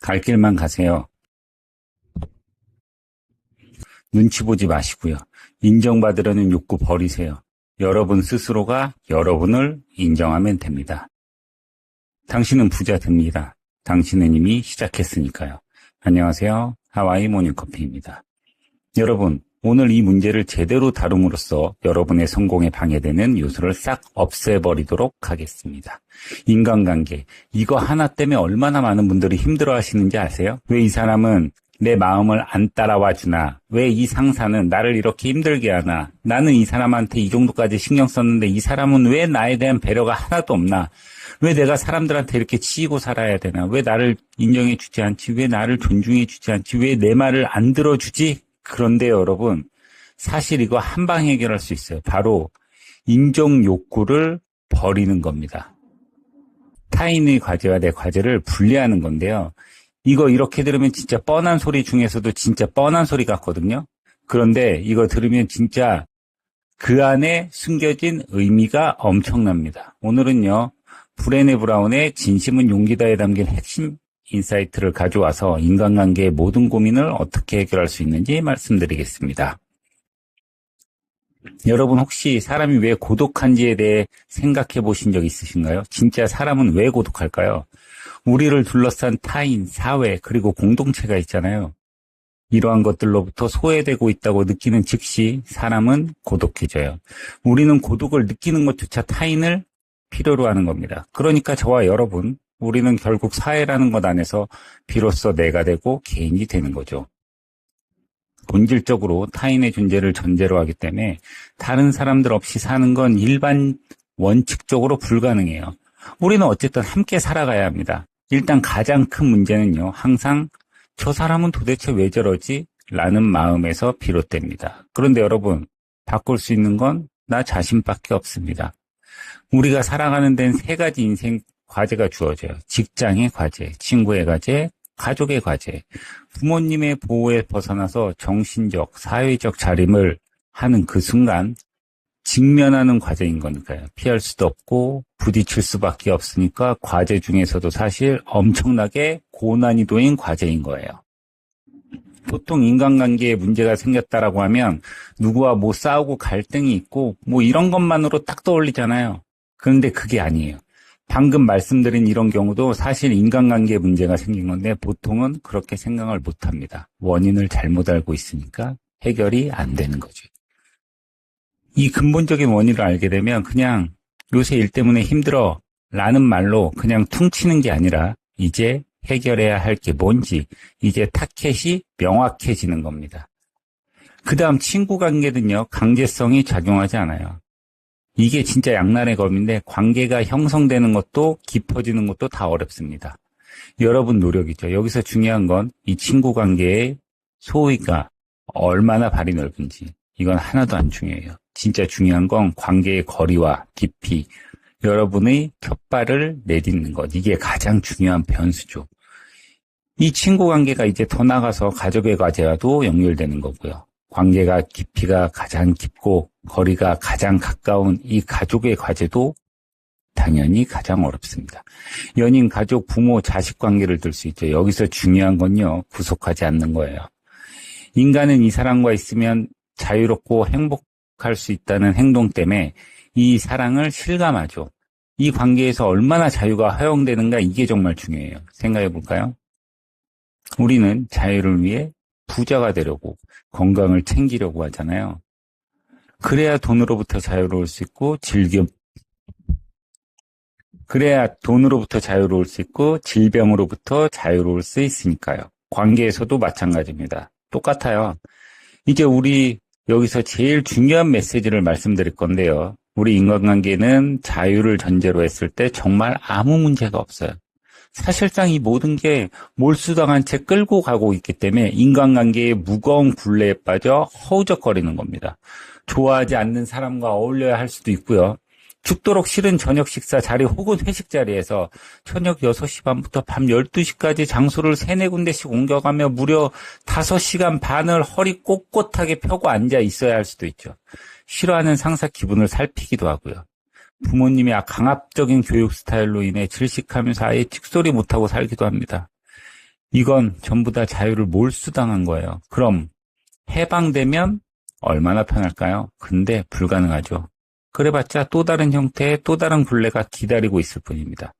갈 길만 가세요. 눈치 보지 마시고요. 인정받으려는 욕구 버리세요. 여러분 스스로가 여러분을 인정하면 됩니다. 당신은 부자 됩니다. 당신은 이미 시작했으니까요. 안녕하세요. 하와이 모닝커피입니다. 여러분, 오늘 이 문제를 제대로 다룸으로써 여러분의 성공에 방해되는 요소를 싹 없애버리도록 하겠습니다. 인간관계, 이거 하나 때문에 얼마나 많은 분들이 힘들어하시는지 아세요? 왜 이 사람은 내 마음을 안 따라와 주나? 왜 이 상사는 나를 이렇게 힘들게 하나? 나는 이 사람한테 이 정도까지 신경 썼는데 이 사람은 왜 나에 대한 배려가 하나도 없나? 왜 내가 사람들한테 이렇게 치이고 살아야 되나? 왜 나를 인정해 주지 않지? 왜 나를 존중해 주지 않지? 왜 내 말을 안 들어주지? 그런데 여러분, 사실 이거 한방 해결할 수 있어요. 바로 인정 욕구를 버리는 겁니다. 타인의 과제와 내 과제를 분리하는 건데요. 이거 이렇게 들으면 진짜 뻔한 소리 중에서도 진짜 뻔한 소리 같거든요. 그런데 이거 들으면 진짜 그 안에 숨겨진 의미가 엄청납니다. 오늘은요, 브레네 브라운의 진심은 용기다에 담긴 핵심 인사이트를 가져와서 인간관계의 모든 고민을 어떻게 해결할 수 있는지 말씀드리겠습니다. 여러분 혹시 사람이 왜 고독한지에 대해 생각해 보신 적 있으신가요? 진짜 사람은 왜 고독할까요? 우리를 둘러싼 타인, 사회, 그리고 공동체가 있잖아요. 이러한 것들로부터 소외되고 있다고 느끼는 즉시 사람은 고독해져요. 우리는 고독을 느끼는 것조차 타인을 필요로 하는 겁니다. 그러니까 저와 여러분, 우리는 결국 사회라는 것 안에서 비로소 내가 되고 개인이 되는 거죠. 본질적으로 타인의 존재를 전제로 하기 때문에 다른 사람들 없이 사는 건 일반 원칙적으로 불가능해요. 우리는 어쨌든 함께 살아가야 합니다. 일단 가장 큰 문제는요, 항상 저 사람은 도대체 왜 저러지? 라는 마음에서 비롯됩니다. 그런데 여러분, 바꿀 수 있는 건 나 자신밖에 없습니다. 우리가 살아가는 데는 세 가지 인생 과제가 주어져요. 직장의 과제, 친구의 과제, 가족의 과제. 부모님의 보호에 벗어나서 정신적, 사회적 자립을 하는 그 순간 직면하는 과제인 거니까요. 피할 수도 없고 부딪힐 수밖에 없으니까 과제 중에서도 사실 엄청나게 고난이도인 과제인 거예요. 보통 인간관계에 문제가 생겼다라고 하면 누구와 뭐 싸우고 갈등이 있고 뭐 이런 것만으로 딱 떠올리잖아요. 그런데 그게 아니에요. 방금 말씀드린 이런 경우도 사실 인간관계에 문제가 생긴 건데 보통은 그렇게 생각을 못합니다. 원인을 잘못 알고 있으니까 해결이 안 되는 거죠. 이 근본적인 원인을 알게 되면 그냥 요새 일 때문에 힘들어 라는 말로 그냥 퉁치는 게 아니라 이제 해결해야 할 게 뭔지 이제 타켓이 명확해지는 겁니다. 그 다음 친구 관계는요, 강제성이 작용하지 않아요. 이게 진짜 양날의 검인데 관계가 형성되는 것도 깊어지는 것도 다 어렵습니다. 여러분 노력이죠. 여기서 중요한 건 이 친구 관계의 소위가 얼마나 발이 넓은지 이건 하나도 안 중요해요. 진짜 중요한 건 관계의 거리와 깊이, 여러분의 푯발을 내딛는 것. 이게 가장 중요한 변수죠. 이 친구 관계가 이제 더 나가서 가족의 과제와도 연결되는 거고요. 관계가 깊이가 가장 깊고 거리가 가장 가까운 이 가족의 과제도 당연히 가장 어렵습니다. 연인, 가족, 부모, 자식 관계를 들 수 있죠. 여기서 중요한 건요, 구속하지 않는 거예요. 인간은 이 사람과 있으면 자유롭고 행복할 수 있다는 행동 때문에 이 사랑을 실감하죠. 이 관계에서 얼마나 자유가 허용되는가 이게 정말 중요해요. 생각해 볼까요? 우리는 자유를 위해 부자가 되려고 건강을 챙기려고 하잖아요. 그래야 돈으로부터 자유로울 수 있고 질병으로부터 자유로울 수 있으니까요. 관계에서도 마찬가지입니다. 똑같아요. 이제 우리 여기서 제일 중요한 메시지를 말씀드릴 건데요. 우리 인간관계는 자유를 전제로 했을 때 정말 아무 문제가 없어요. 사실상 이 모든 게 몰수당한 채 끌고 가고 있기 때문에 인간관계의 무거운 굴레에 빠져 허우적거리는 겁니다. 좋아하지 않는 사람과 어울려야 할 수도 있고요. 죽도록 싫은 저녁 식사 자리 혹은 회식 자리에서 저녁 6시 반부터 밤 12시까지 장소를 3-4군데씩 옮겨가며 무려 5시간 반을 허리 꼿꼿하게 펴고 앉아 있어야 할 수도 있죠. 싫어하는 상사 기분을 살피기도 하고요. 부모님이 강압적인 교육 스타일로 인해 질식하면서 아예 찍소리 못하고 살기도 합니다. 이건 전부 다 자유를 몰수당한 거예요. 그럼 해방되면 얼마나 편할까요? 근데 불가능하죠. 그래봤자 또 다른 형태의 또 다른 굴레가 기다리고 있을 뿐입니다.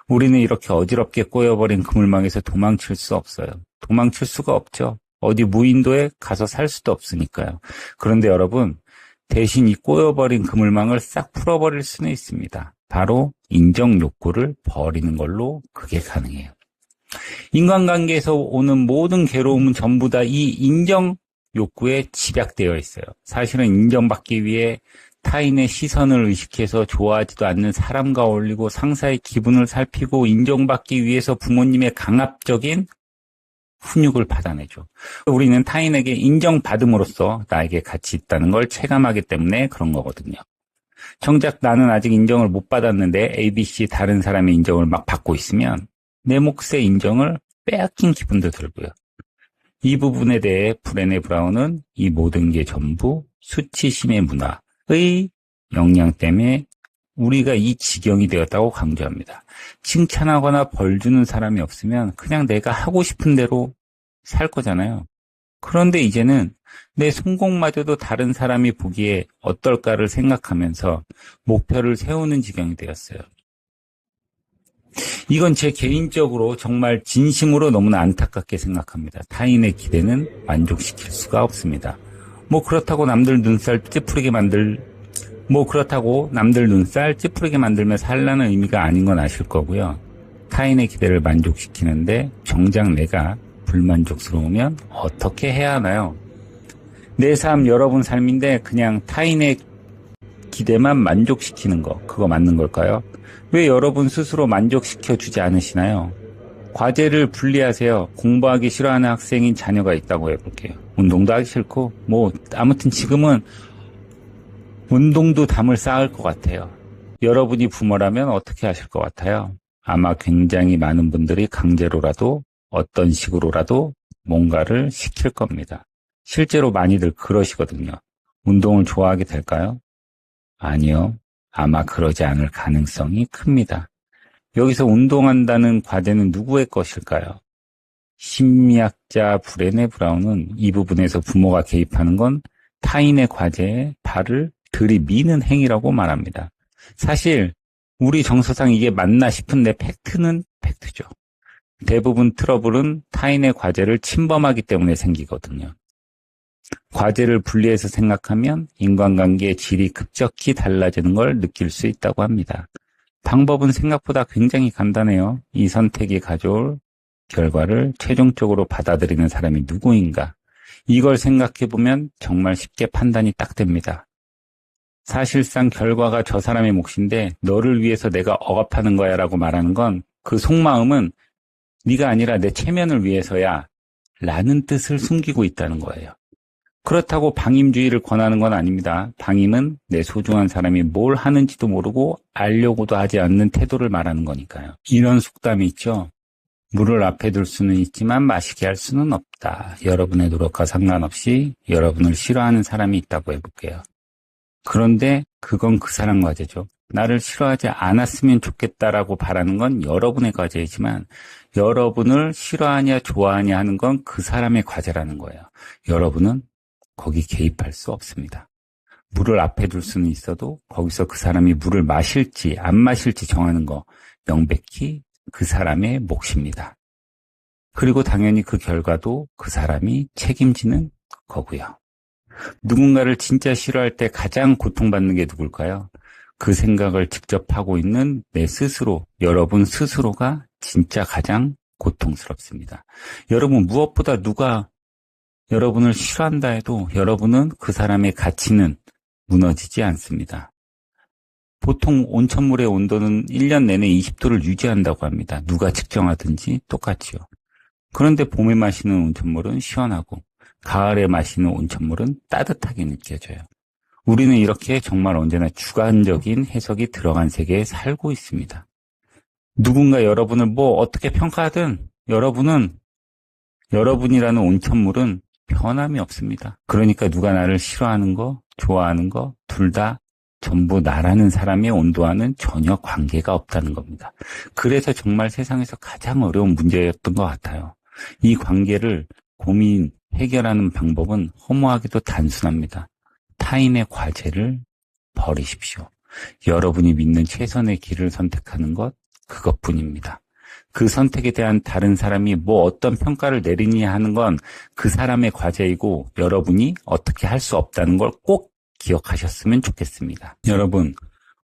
우리는 이렇게 어지럽게 꼬여버린 그물망에서 도망칠 수 없어요. 도망칠 수가 없죠. 어디 무인도에 가서 살 수도 없으니까요. 그런데 여러분, 대신 이 꼬여버린 그물망을 싹 풀어버릴 수는 있습니다. 바로 인정 욕구를 버리는 걸로 그게 가능해요. 인간관계에서 오는 모든 괴로움은 전부 다 이 인정 욕구에 집약되어 있어요. 사실은 인정받기 위해 타인의 시선을 의식해서 좋아하지도 않는 사람과 어울리고 상사의 기분을 살피고 인정받기 위해서 부모님의 강압적인 훈육을 받아내죠. 우리는 타인에게 인정받음으로써 나에게 가치 있다는 걸 체감하기 때문에 그런 거거든요. 정작 나는 아직 인정을 못 받았는데 ABC 다른 사람의 인정을 막 받고 있으면 내 몫의 인정을 빼앗긴 기분도 들고요. 이 부분에 대해 브레네 브라운은 이 모든 게 전부 수치심의 문화의 영향 때문에 우리가 이 지경이 되었다고 강조합니다. 칭찬하거나 벌 주는 사람이 없으면 그냥 내가 하고 싶은 대로 살 거잖아요. 그런데 이제는 내 성공마저도 다른 사람이 보기에 어떨까를 생각하면서 목표를 세우는 지경이 되었어요. 이건 제 개인적으로 정말 진심으로 너무나 안타깝게 생각합니다. 타인의 기대는 만족시킬 수가 없습니다. 그렇다고 남들 눈살 찌푸리게 만들면 살라는 의미가 아닌 건 아실 거고요. 타인의 기대를 만족시키는데 정작 내가 불만족스러우면 어떻게 해야 하나요? 내 삶, 여러분 삶인데 그냥 타인의 기대만 만족시키는 거, 그거 맞는 걸까요? 왜 여러분 스스로 만족시켜주지 않으시나요? 과제를 분리하세요. 공부하기 싫어하는 학생인 자녀가 있다고 해볼게요. 운동도 하기 싫고, 아무튼 지금은 운동도 담을 쌓을 것 같아요. 여러분이 부모라면 어떻게 하실 것 같아요? 아마 굉장히 많은 분들이 강제로라도 어떤 식으로라도 뭔가를 시킬 겁니다. 실제로 많이들 그러시거든요. 운동을 좋아하게 될까요? 아니요. 아마 그러지 않을 가능성이 큽니다. 여기서 운동한다는 과제는 누구의 것일까요? 심리학자 브레네 브라운은 이 부분에서 부모가 개입하는 건 타인의 과제에 발을 들이미는 행위라고 말합니다. 사실 우리 정서상 이게 맞나 싶은데 팩트는 팩트죠. 대부분 트러블은 타인의 과제를 침범하기 때문에 생기거든요. 과제를 분리해서 생각하면 인간관계의 질이 급격히 달라지는 걸 느낄 수 있다고 합니다. 방법은 생각보다 굉장히 간단해요. 이 선택이 가져올 결과를 최종적으로 받아들이는 사람이 누구인가? 이걸 생각해보면 정말 쉽게 판단이 딱 됩니다. 사실상 결과가 저 사람의 몫인데 너를 위해서 내가 억압하는 거야 라고 말하는 건 그 속마음은 네가 아니라 내 체면을 위해서야 라는 뜻을 숨기고 있다는 거예요. 그렇다고 방임주의를 권하는 건 아닙니다. 방임은 내 소중한 사람이 뭘 하는지도 모르고 알려고도 하지 않는 태도를 말하는 거니까요. 이런 속담이 있죠. 물을 앞에 둘 수는 있지만 마시게 할 수는 없다. 여러분의 노력과 상관없이 여러분을 싫어하는 사람이 있다고 해볼게요. 그런데 그건 그 사람 과제죠. 나를 싫어하지 않았으면 좋겠다라고 바라는 건 여러분의 과제이지만 여러분을 싫어하냐 좋아하냐 하는 건 그 사람의 과제라는 거예요. 여러분은 거기 개입할 수 없습니다. 물을 앞에 둘 수는 있어도 거기서 그 사람이 물을 마실지 안 마실지 정하는 거 명백히 그 사람의 몫입니다. 그리고 당연히 그 결과도 그 사람이 책임지는 거고요. 누군가를 진짜 싫어할 때 가장 고통받는 게 누굴까요? 그 생각을 직접 하고 있는 내 스스로, 여러분 스스로가 진짜 가장 고통스럽습니다. 여러분 무엇보다 누가 여러분을 싫어한다 해도 여러분은 그 사람의 가치는 무너지지 않습니다. 보통 온천물의 온도는 1년 내내 20도를 유지한다고 합니다. 누가 측정하든지 똑같이요. 그런데 봄에 마시는 온천물은 시원하고 가을에 마시는 온천물은 따뜻하게 느껴져요. 우리는 이렇게 정말 언제나 주관적인 해석이 들어간 세계에 살고 있습니다. 누군가 여러분을 어떻게 평가하든 여러분이라는 온천물은 변함이 없습니다. 그러니까 누가 나를 싫어하는 거, 좋아하는 거, 둘 다 전부 나라는 사람의 온도와는 전혀 관계가 없다는 겁니다. 그래서 정말 세상에서 가장 어려운 문제였던 것 같아요. 이 관계를 고민, 해결하는 방법은 허무하게도 단순합니다. 타인의 과제를 버리십시오. 여러분이 믿는 최선의 길을 선택하는 것, 그것뿐입니다. 그 선택에 대한 다른 사람이 뭐 어떤 평가를 내리느냐 하는 건 그 사람의 과제이고 여러분이 어떻게 할 수 없다는 걸 꼭 기억하셨으면 좋겠습니다. 여러분,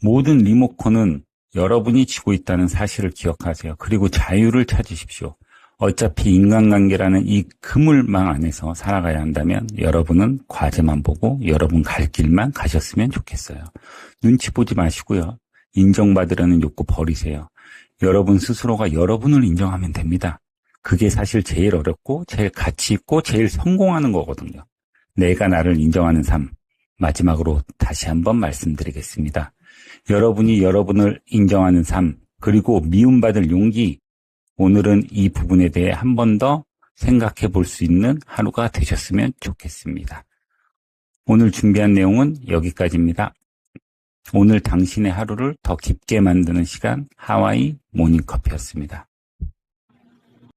모든 리모컨은 여러분이 쥐고 있다는 사실을 기억하세요. 그리고 자유를 찾으십시오. 어차피 인간관계라는 이 그물망 안에서 살아가야 한다면 여러분은 과제만 보고 여러분 갈 길만 가셨으면 좋겠어요. 눈치 보지 마시고요. 인정받으려는 욕구 버리세요. 여러분 스스로가 여러분을 인정하면 됩니다. 그게 사실 제일 어렵고 제일 가치 있고 제일 성공하는 거거든요. 내가 나를 인정하는 삶. 마지막으로 다시 한번 말씀드리겠습니다. 여러분이 여러분을 인정하는 삶, 그리고 미움받을 용기, 오늘은 이 부분에 대해 한 번 더 생각해 볼 수 있는 하루가 되셨으면 좋겠습니다. 오늘 준비한 내용은 여기까지입니다. 오늘 당신의 하루를 더 깊게 만드는 시간, 하와이 모닝커피였습니다.